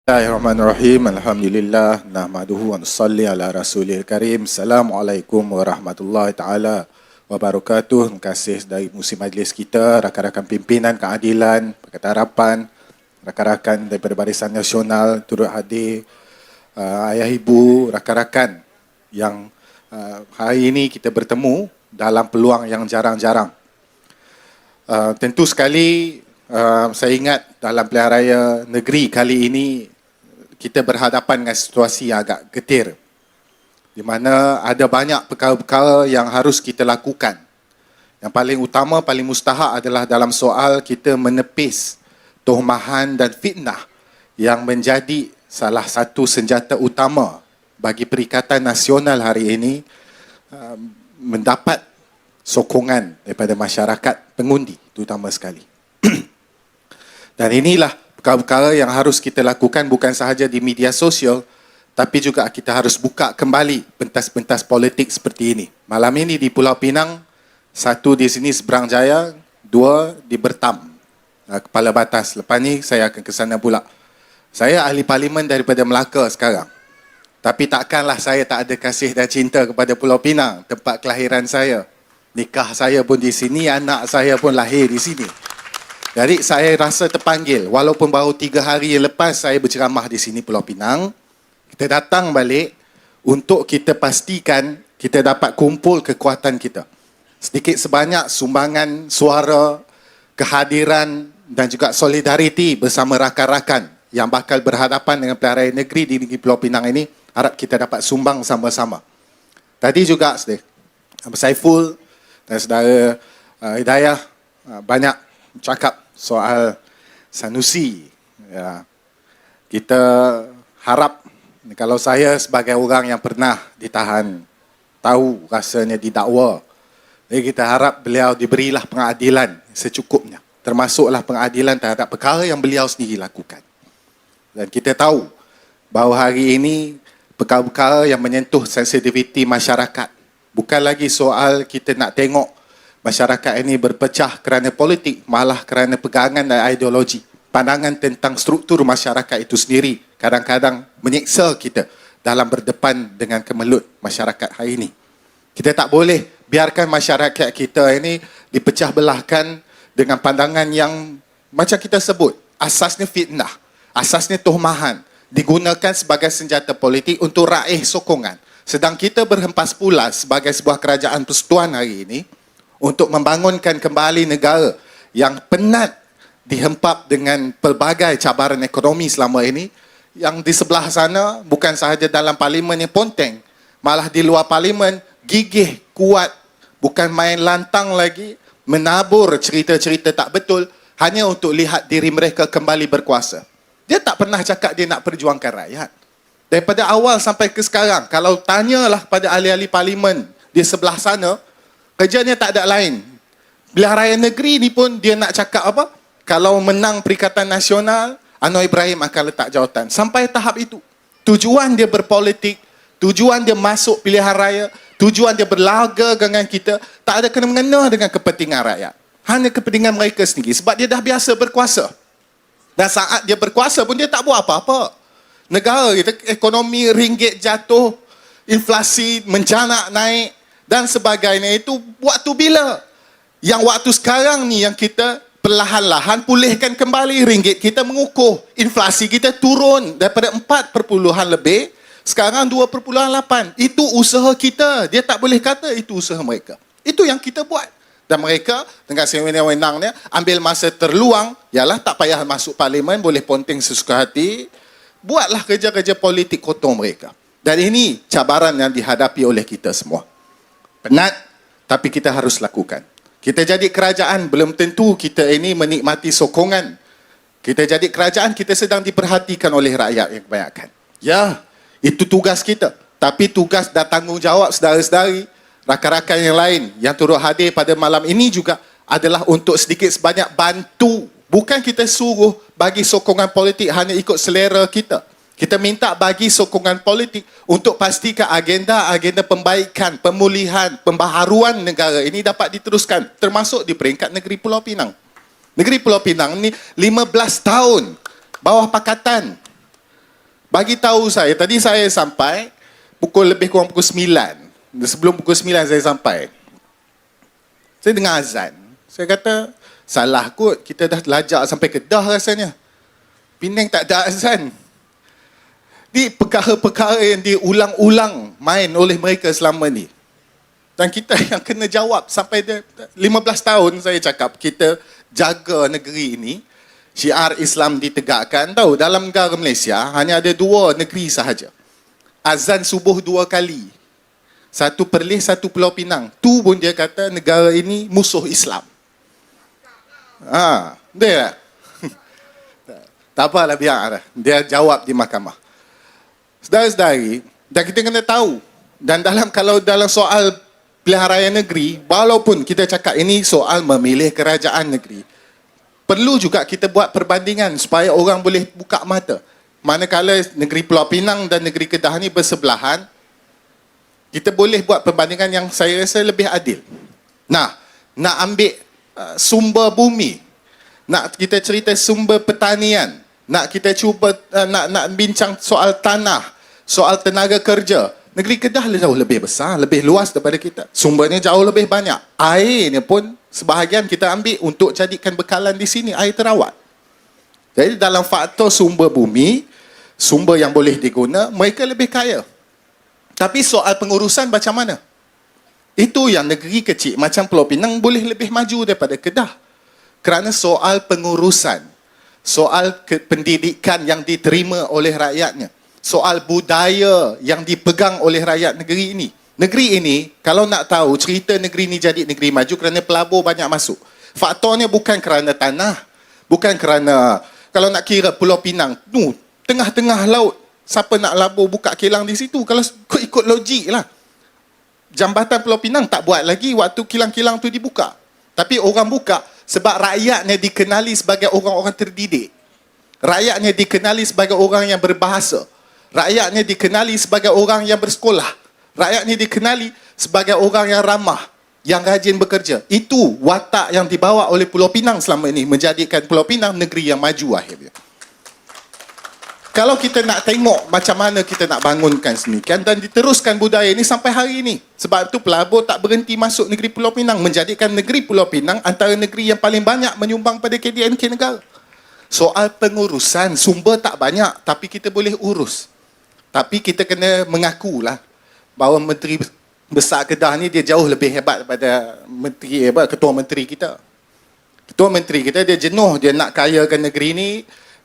Bismillahirrahmanirrahim. Alhamdulillah nahmaduhu wa nusalli ala rasulil karim. Assalamualaikum warahmatullahi taala wabarakatuh. Terima kasih dari musim majlis kita, rakan-rakan pimpinan keadilan, Pakatan Harapan, rakan-rakan daripada Barisan Nasional turut hadir, ayah ibu, rakan-rakan yang hari ini kita bertemu dalam peluang yang jarang-jarang. Tentu sekali saya ingat dalam pilihan raya negeri kali ini kita berhadapan dengan situasi yang agak getir, di mana ada banyak perkara-perkara yang harus kita lakukan. Yang paling utama, paling mustahak adalah dalam soal kita menepis tohmahan dan fitnah yang menjadi salah satu senjata utama bagi Perikatan Nasional hari ini mendapat sokongan daripada masyarakat pengundi terutama sekali. Dan inilah perkara-perkara yang harus kita lakukan bukan sahaja di media sosial, tapi juga kita harus buka kembali pentas-pentas politik seperti ini. Malam ini di Pulau Pinang, satu di sini Seberang Jaya, dua di Bertam, Kepala Batas. Lepas ni saya akan ke sana pula. Saya ahli parlimen daripada Melaka sekarang. Tapi takkanlah saya tak ada kasih dan cinta kepada Pulau Pinang, tempat kelahiran saya. Nikah saya pun di sini, anak saya pun lahir di sini. Jadi saya rasa terpanggil, walaupun baru 3 hari yang lepas saya berceramah di sini Pulau Pinang, kita datang balik untuk kita pastikan kita dapat kumpul kekuatan kita. Sedikit sebanyak sumbangan suara, kehadiran dan juga solidariti bersama rakan-rakan yang bakal berhadapan dengan pilihan raya negeri di negeri Pulau Pinang ini, harap kita dapat sumbang sama-sama. Tadi juga Saiful dan saudara Hidayah banyak cakap soal Sanusi. Ya. Kita harap, kalau saya sebagai orang yang pernah ditahan, tahu rasanya didakwa, jadi kita harap beliau diberilah pengadilan secukupnya, termasuklah pengadilan terhadap perkara yang beliau sendiri lakukan. Dan kita tahu bahawa hari ini perkara-perkara yang menyentuh sensitiviti masyarakat, bukan lagi soal kita nak tengok masyarakat ini berpecah kerana politik, malah kerana pegangan dan ideologi. Pandangan tentang struktur masyarakat itu sendiri kadang-kadang menyiksa kita dalam berdepan dengan kemelut masyarakat hari ini. Kita tak boleh biarkan masyarakat kita ini dipecah belahkan dengan pandangan yang macam kita sebut, asasnya fitnah, asasnya tohmahan, digunakan sebagai senjata politik untuk raih sokongan. Sedang kita berhempas pula sebagai sebuah kerajaan persekutuan hari ini untuk membangunkan kembali negara yang penat dihempap dengan pelbagai cabaran ekonomi selama ini, yang di sebelah sana bukan sahaja dalam parlimen yang ponteng, malah di luar parlimen gigih, kuat, bukan main lantang lagi, menabur cerita-cerita tak betul hanya untuk lihat diri mereka kembali berkuasa. Dia tak pernah cakap dia nak perjuangkan rakyat. Daripada awal sampai ke sekarang, kalau tanyalah pada ahli-ahli parlimen di sebelah sana, kerjanya tak ada lain. Pilihan raya negeri ni pun dia nak cakap apa? Kalau menang Perikatan Nasional, Anwar Ibrahim akan letak jawatan. Sampai tahap itu. Tujuan dia berpolitik, tujuan dia masuk pilihan raya, tujuan dia berlaga dengan kita, tak ada kena-mengena dengan kepentingan rakyat. Hanya kepentingan mereka sendiri. Sebab dia dah biasa berkuasa. Dan saat dia berkuasa pun dia tak buat apa-apa. Negara kita, ekonomi ringgit jatuh, inflasi mencanak naik, dan sebagainya. Itu waktu bila? Yang waktu sekarang ni yang kita perlahan-lahan pulihkan kembali ringgit kita mengukuh. Inflasi kita turun daripada 4% lebih, sekarang 2.8. Itu usaha kita. Dia tak boleh kata itu usaha mereka. Itu yang kita buat. Dan mereka dengan sewenang-wenangnya ambil masa terluang, ialah tak payah masuk parlimen, boleh ponteng sesuka hati, buatlah kerja-kerja politik kotor mereka. Dan ini cabaran yang dihadapi oleh kita semua. Penat, tapi kita harus lakukan. Kita jadi kerajaan, belum tentu kita ini menikmati sokongan. Kita jadi kerajaan, kita sedang diperhatikan oleh rakyat yang kebanyakan. Ya, itu tugas kita. Tapi tugas dan tanggungjawab saudara-saudari, rakan-rakan yang lain yang turut hadir pada malam ini juga adalah untuk sedikit sebanyak bantu. Bukan kita suruh bagi sokongan politik hanya ikut selera kita. Kita minta bagi sokongan politik untuk pastikan agenda-agenda pembaikan, pemulihan, pembaharuan negara ini dapat diteruskan. Termasuk di peringkat negeri Pulau Pinang. Negeri Pulau Pinang ni 15 tahun bawah pakatan. Bagi tahu saya, tadi saya sampai lebih kurang pukul 9. Sebelum pukul 9 saya sampai. Saya dengar azan. Saya kata, salah kot, kita dah lajak sampai Kedah rasanya. Penang tak ada azan. Di perkara-perkara yang diulang-ulang main oleh mereka selama ni. Dan kita yang kena jawab sampai 15 tahun saya cakap, kita jaga negeri ini, syiar Islam ditegakkan. Tahu, dalam negara Malaysia, hanya ada 2 negeri sahaja. Azan subuh 2 kali. Satu Perlis, satu Pulau Pinang. Tu pun dia kata negara ini musuh Islam. Dia tak apalah, biar dia jawab di mahkamah. Saudara-saudari, dan kita kena tahu, dan kalau dalam soal pilihan raya negeri, walaupun kita cakap ini soal memilih kerajaan negeri, perlu juga kita buat perbandingan supaya orang boleh buka mata. Manakala negeri Pulau Pinang dan negeri Kedah ni bersebelahan, kita boleh buat perbandingan yang saya rasa lebih adil. Nah, nak ambil sumber bumi, nak kita cerita sumber pertanian, nak kita cuba nak bincang soal tanah, soal tenaga kerja, negeri Kedah jauh lebih besar, lebih luas daripada kita. Sumbernya jauh lebih banyak. Airnya pun sebahagian kita ambil untuk jadikan bekalan di sini, air terawat. Jadi dalam faktor sumber bumi, sumber yang boleh diguna, mereka lebih kaya. Tapi soal pengurusan macam mana? Itu yang negeri kecil macam Pulau Pinang boleh lebih maju daripada Kedah. Kerana soal pengurusan, soal pendidikan yang diterima oleh rakyatnya, soal budaya yang dipegang oleh rakyat negeri ini. Negeri ini, kalau nak tahu cerita negeri ini jadi negeri maju kerana pelabur banyak masuk. Faktornya bukan kerana tanah, bukan kerana, kalau nak kira Pulau Pinang, tengah-tengah laut, siapa nak labur buka kilang di situ? Kalau ikut logik lah. Jambatan Pulau Pinang tak buat lagi waktu kilang-kilang tu dibuka. Tapi orang buka sebab rakyatnya dikenali sebagai orang-orang terdidik. Rakyatnya dikenali sebagai orang yang berbahasa. Rakyatnya dikenali sebagai orang yang bersekolah. Rakyatnya dikenali sebagai orang yang ramah, yang rajin bekerja. Itu watak yang dibawa oleh Pulau Pinang selama ini, menjadikan Pulau Pinang negeri yang maju akhirnya. Kalau kita nak tengok macam mana kita nak bangunkan semikian dan diteruskan budaya ini sampai hari ini. Sebab itu pelabur tak berhenti masuk negeri Pulau Pinang, menjadikan negeri Pulau Pinang antara negeri yang paling banyak menyumbang pada KDNK negara. Soal pengurusan, sumber tak banyak tapi kita boleh urus. Tapi kita kena mengakulah bahawa Menteri Besar Kedah ni dia jauh lebih hebat daripada Ketua Menteri kita. Ketua Menteri kita dia jenuh, dia nak kayakan negeri ni,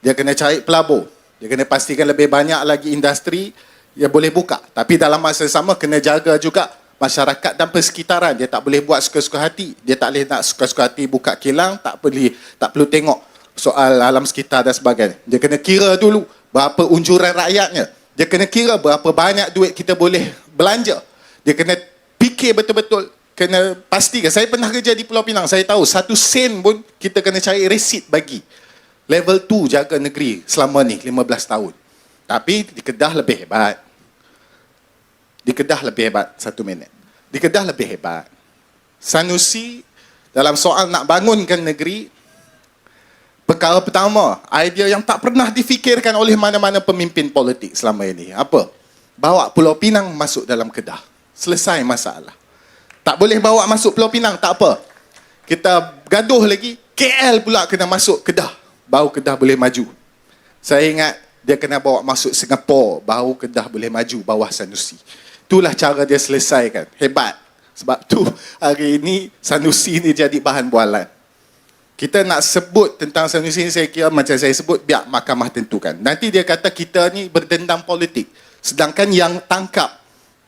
dia kena cari pelabur. Dia kena pastikan lebih banyak lagi industri yang boleh buka. Tapi dalam masa sama kena jaga juga masyarakat dan persekitaran. Dia tak boleh buat suka-suka hati. Dia tak boleh nak suka-suka hati buka kilang, tak perlu tengok soal alam sekitar dan sebagainya. Dia kena kira dulu berapa unjuran rakyatnya. Dia kena kira berapa banyak duit kita boleh belanja. Dia kena fikir betul-betul. Kena pastikan. Saya pernah kerja di Pulau Pinang. Saya tahu 1 sen pun kita kena cari resit bagi. Level 2 jaga negeri selama ni 15 tahun. Tapi di Kedah lebih hebat. Di Kedah lebih hebat. 1 minit. Di Kedah lebih hebat. Sanusi dalam soal nak bangunkan negeri, perkara pertama, idea yang tak pernah difikirkan oleh mana-mana pemimpin politik selama ini. Apa? Bawa Pulau Pinang masuk dalam Kedah. Selesai masalah. Tak boleh bawa masuk Pulau Pinang, tak apa. Kita gaduh lagi, KL pula kena masuk Kedah. Baru Kedah boleh maju. Saya ingat dia kena bawa masuk Singapura, baru Kedah boleh maju bawah Sanusi. Itulah cara dia selesaikan. Hebat. Sebab tu hari ini Sanusi ni jadi bahan bualan. Kita nak sebut tentang Sanusi ni, saya kira macam saya sebut, biar mahkamah tentukan. Nanti dia kata kita ni berdendam politik. Sedangkan yang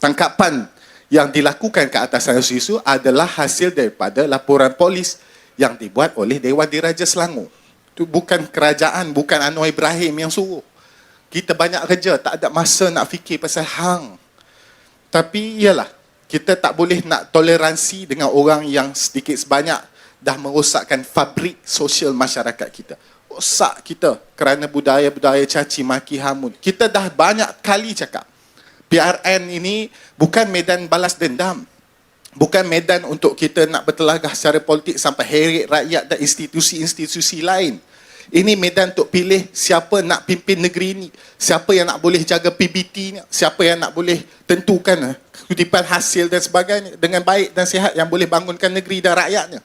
tangkapan yang dilakukan ke atas Sanusi itu adalah hasil daripada laporan polis yang dibuat oleh Dewan Diraja Selangor. Itu bukan kerajaan, bukan Anwar Ibrahim yang suruh. Kita banyak kerja, tak ada masa nak fikir pasal hang. Tapi iyalah, kita tak boleh nak toleransi dengan orang yang sedikit sebanyak dah merosakkan fabrik sosial masyarakat kita. Rosak kita kerana budaya-budaya caci maki hamun. Kita dah banyak kali cakap, PRN ini bukan medan balas dendam. Bukan medan untuk kita nak bertelagah secara politik sampai heret rakyat dan institusi-institusi lain. Ini medan untuk pilih siapa nak pimpin negeri ini, siapa yang nak boleh jaga PBT ni, siapa yang nak boleh tentukan kutipan hasil dan sebagainya dengan baik dan sihat yang boleh bangunkan negeri dan rakyatnya.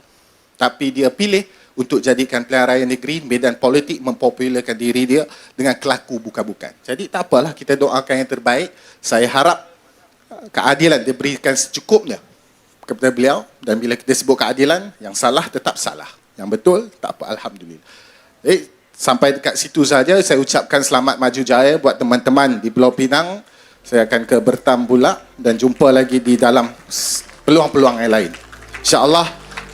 Tapi dia pilih untuk jadikan pilihan raya negeri, medan politik, mempopularkan diri dia dengan kelaku bukan-bukan. Jadi tak apalah, kita doakan yang terbaik. Saya harap keadilan diberikan secukupnya kepada beliau, dan bila kita sebut keadilan, yang salah tetap salah, yang betul tak apa, alhamdulillah. Sampai dekat situ saja, saya ucapkan selamat maju jaya buat teman-teman di Pulau Pinang. Saya akan ke Bertam pula dan jumpa lagi di dalam peluang-peluang yang lain. InsyaAllah,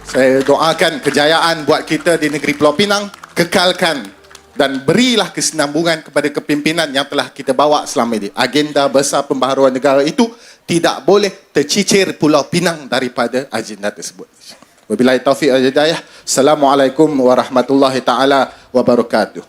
saya doakan kejayaan buat kita di negeri Pulau Pinang, kekalkan dan berilah kesinambungan kepada kepimpinan yang telah kita bawa selama ini. Agenda besar pembaharuan negara itu tidak boleh tercicir Pulau Pinang daripada agenda tersebut. Wabillahi taufiq wal hidayah. Assalamualaikum warahmatullahi taala wabarakatuh.